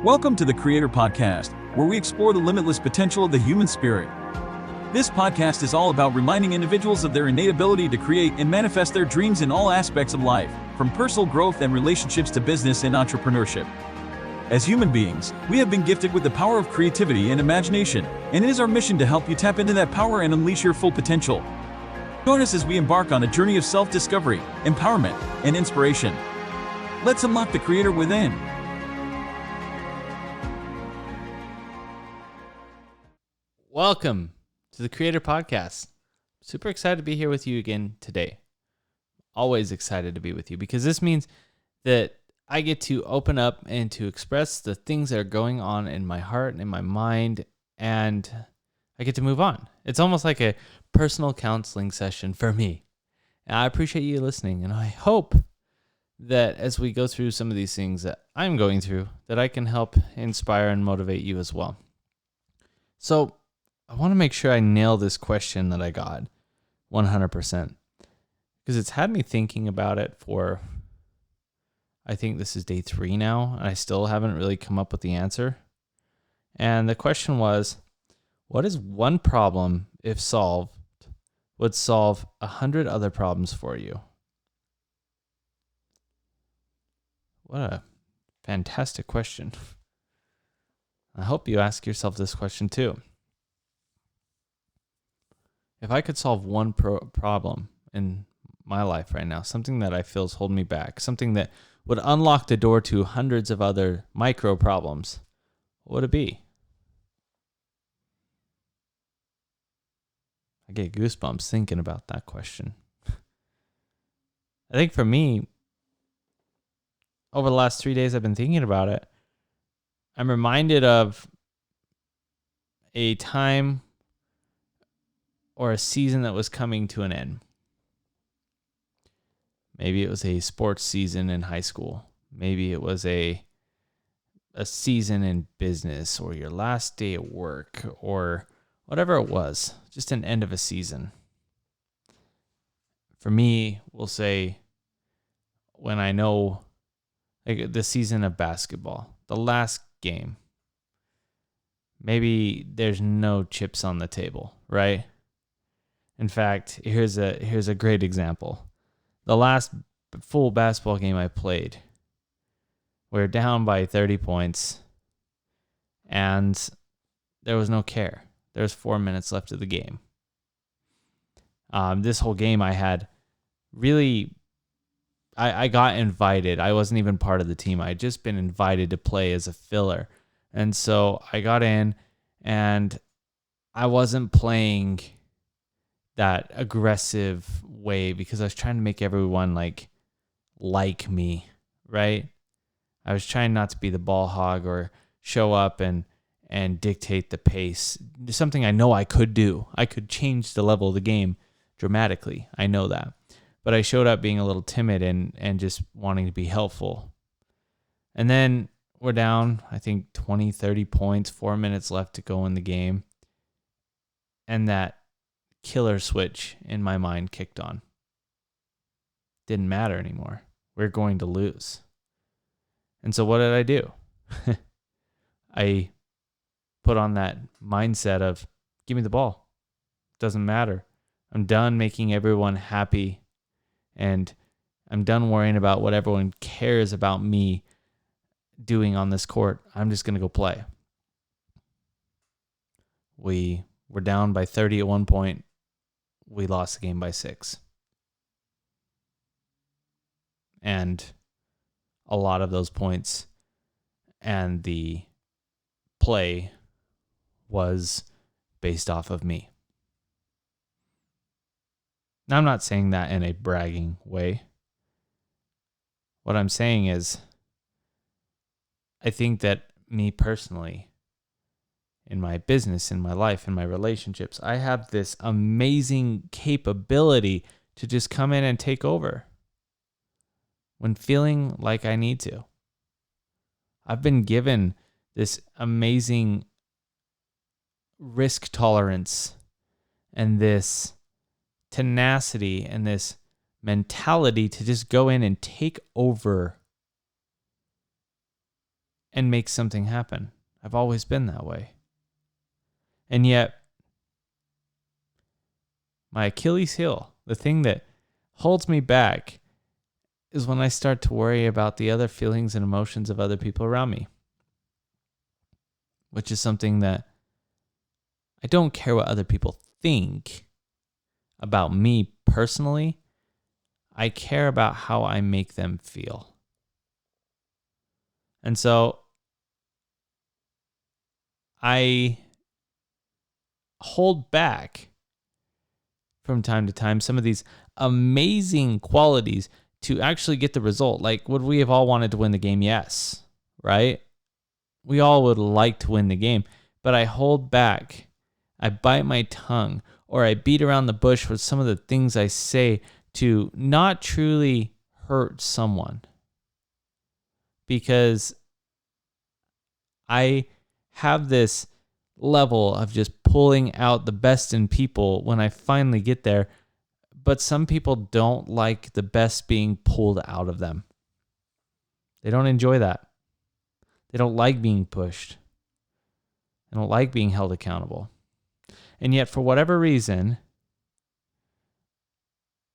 Welcome to the Creator Podcast, where we explore the limitless potential of the human spirit. This podcast is all about reminding individuals of their innate ability to create and manifest their dreams in all aspects of life, from personal growth and relationships to business and entrepreneurship. As human beings, we have been gifted with the power of creativity and imagination, and it is our mission to help you tap into that power and unleash your full potential. Join us as we embark on a journey of self-discovery, empowerment, and inspiration. Let's unlock the creator within. Welcome to the Creator Podcast. Super excited to be here with you again today. Always excited to be with you because this means that I get to open up and to express the things that are going on in my heart and in my mind, and I get to move on. It's almost like a personal counseling session for me. And I appreciate you listening, and I hope that as we go through some of these things that I'm going through, that I can help inspire and motivate you as well. So I want to make sure I nail this question that I got 100% because it's had me thinking about it for, I think this is day 3 now, and I still haven't really come up with the answer. And the question was, what is one problem, if solved, would solve 100 other problems for you? What a fantastic question. I hope you ask yourself this question too. If I could solve one problem in my life right now, something that I feel is holding me back, something that would unlock the door to hundreds of other micro problems, what would it be? I get goosebumps thinking about that question. I think for me, over the last 3 days I've been thinking about it, I'm reminded of a time or a season that was coming to an end. Maybe it was a sports season in high school. Maybe it was a season in business or your last day at work or whatever it was, just an end of a season. For me, we'll say when I know like the season of basketball, the last game, maybe there's no chips on the table, right? In fact, here's a great example. The last full basketball game I played, we were down by 30 points, and there was no care. There was 4 minutes left of the game. This whole game I had really, I got invited. I wasn't even part of the team. I had just been invited to play as a filler. And so I got in, and I wasn't playing that aggressive way because I was trying to make everyone like me, right? I was trying not to be the ball hog or show up and dictate the pace. Something I know I could do. I could change the level of the game dramatically. I know that. But I showed up being a little timid and just wanting to be helpful. And then we're down, I think 20, 30 points, 4 minutes left to go in the game. And that killer switch in my mind kicked on. Didn't matter anymore. We're going to lose. And so what did I do? I put on that mindset of, give me the ball. Doesn't matter. I'm done making everyone happy, and I'm done worrying about what everyone cares about me doing on this court. I'm just going to go play. We were down by 30 at one point. We lost the game by 6. And a lot of those points and the play was based off of me. Now, I'm not saying that in a bragging way. What I'm saying is, I think that me personally, in my business, in my life, in my relationships, I have this amazing capability to just come in and take over when feeling like I need to. I've been given this amazing risk tolerance and this tenacity and this mentality to just go in and take over and make something happen. I've always been that way. And yet, my Achilles heel, the thing that holds me back, is when I start to worry about the other feelings and emotions of other people around me, which is something that I don't care what other people think about me personally. I care about how I make them feel. And so I hold back from time to time some of these amazing qualities to actually get the result. Like, would we have all wanted to win the game? Yes, right? We all would like to win the game, but I hold back. I bite my tongue, or I beat around the bush with some of the things I say to not truly hurt someone, because I have this level of just pulling out the best in people when I finally get there, but some people don't like the best being pulled out of them. They don't enjoy that. They don't like being pushed. They don't like being held accountable. And yet, for whatever reason,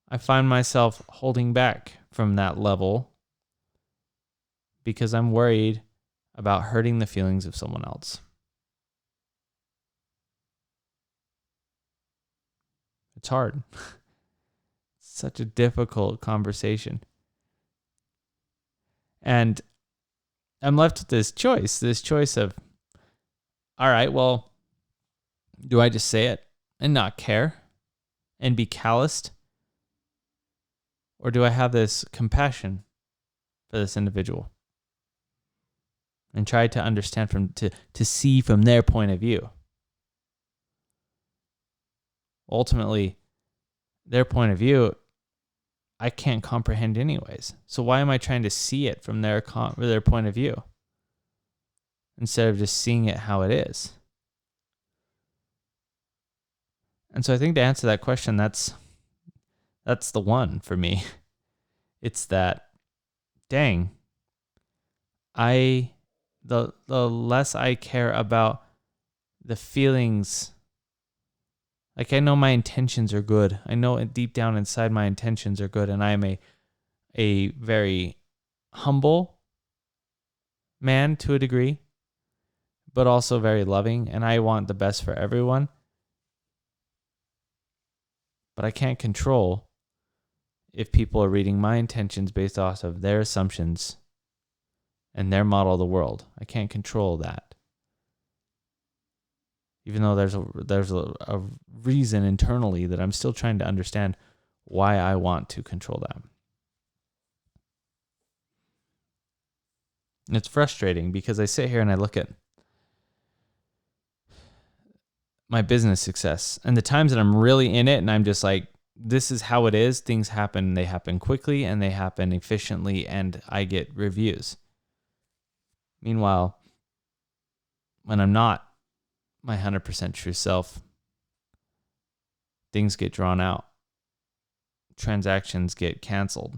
I find myself holding back from that level because I'm worried about hurting the feelings of someone else. It's hard. It's such a difficult conversation. And I'm left with this choice of, all right, well, do I just say it and not care and be calloused? Or do I have this compassion for this individual and try to understand to see from their point of view? Ultimately, their point of view, I can't comprehend anyways. So why am I trying to see it from their point of view instead of just seeing it how it is? And so I think to answer that question, that's the one for me. It's that, dang, the less I care about the feelings. Like, I know my intentions are good. I know deep down inside my intentions are good, and I am a very humble man to a degree, but also very loving, and I want the best for everyone. But I can't control if people are reading my intentions based off of their assumptions and their model of the world. I can't control that. Even though there's a reason internally that I'm still trying to understand why I want to control that. And it's frustrating because I sit here and I look at my business success and the times that I'm really in it and I'm just like, this is how it is. Things happen. They happen quickly and they happen efficiently, and I get reviews. Meanwhile, when I'm not my 100% true self, things get drawn out. Transactions get canceled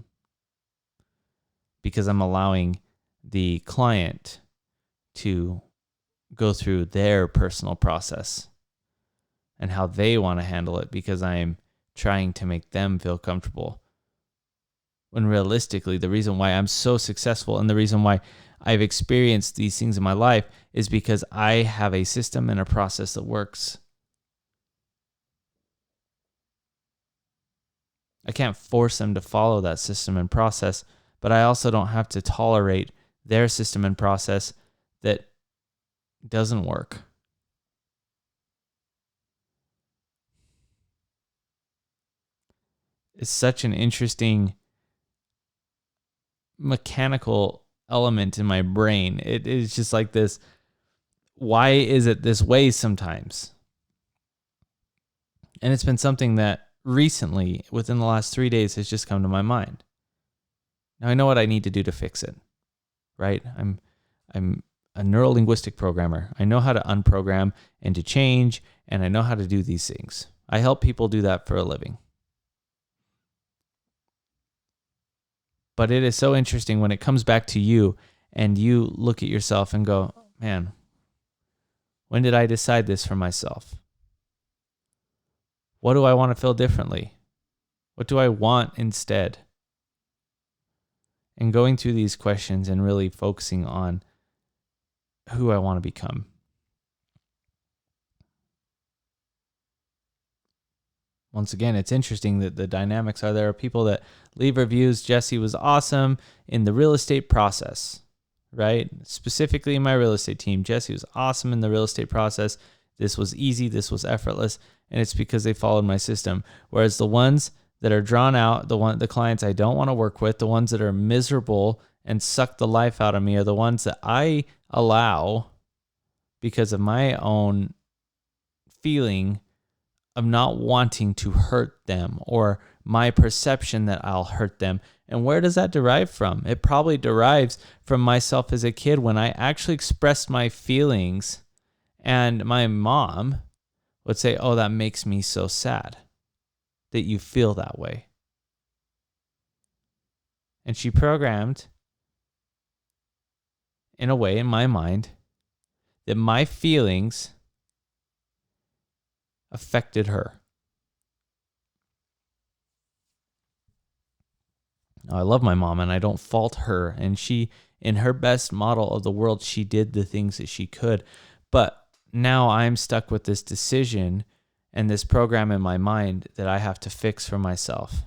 because I'm allowing the client to go through their personal process and how they want to handle it, because I am trying to make them feel comfortable. When realistically, the reason why I'm so successful and the reason why I've experienced these things in my life is because I have a system and a process that works. I can't force them to follow that system and process, but I also don't have to tolerate their system and process that doesn't work. It's such an interesting mechanical element in my brain. It is just like this, why is it this way sometimes? And it's been something that recently, within the last 3 days, has just come to my mind. Now I know what I need to do to fix it, right? I'm a neuro-linguistic programmer. I know how to unprogram and to change, and I know how to do these things. I help people do that for a living. But it is so interesting when it comes back to you and you look at yourself and go, man, when did I decide this for myself? What do I want to feel differently? What do I want instead? And going through these questions and really focusing on who I want to become. Once again, it's interesting that the dynamics are there are people that leave reviews. Jesse was awesome in the real estate process, right? Specifically in my real estate team, Jesse was awesome in the real estate process. This was easy. This was effortless. And it's because they followed my system. Whereas the ones that are drawn out, the clients I don't want to work with, the ones that are miserable and suck the life out of me are the ones that I allow because of my own feeling of not wanting to hurt them or my perception that I'll hurt them. And where does that derive from? It probably derives from myself as a kid when I actually expressed my feelings and my mom would say, oh, that makes me so sad that you feel that way. And she programmed in a way in my mind that my feelings affected her. Now, I love my mom and I don't fault her. And she, in her best model of the world, she did the things that she could. But now I'm stuck with this decision and this program in my mind that I have to fix for myself.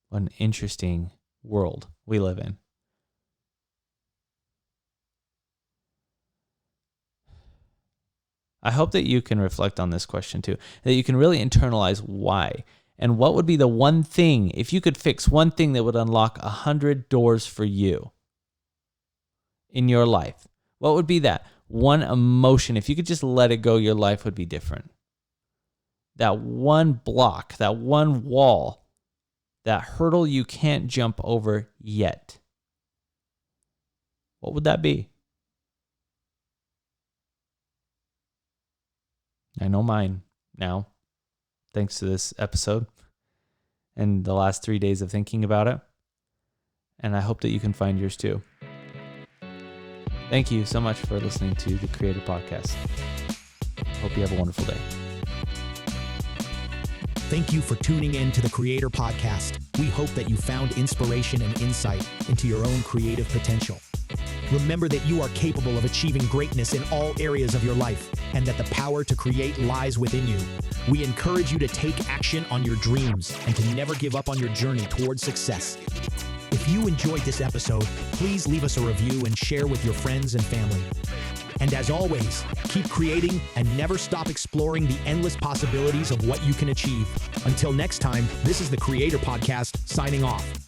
What an interesting world we live in. I hope that you can reflect on this question too, that you can really internalize why. And what would be the one thing, if you could fix one thing that would unlock 100 doors for you in your life? What would be that one emotion? If you could just let it go, your life would be different. That one block, that one wall, that hurdle you can't jump over yet. What would that be? I know mine now, thanks to this episode and the last 3 days of thinking about it. And I hope that you can find yours too. Thank you so much for listening to the Creator Podcast. Hope you have a wonderful day. Thank you for tuning in to the Creator Podcast. We hope that you found inspiration and insight into your own creative potential. Remember that you are capable of achieving greatness in all areas of your life and that the power to create lies within you. We encourage you to take action on your dreams and to never give up on your journey towards success. If you enjoyed this episode, please leave us a review and share with your friends and family. And as always, keep creating and never stop exploring the endless possibilities of what you can achieve. Until next time, this is the Creator Podcast signing off.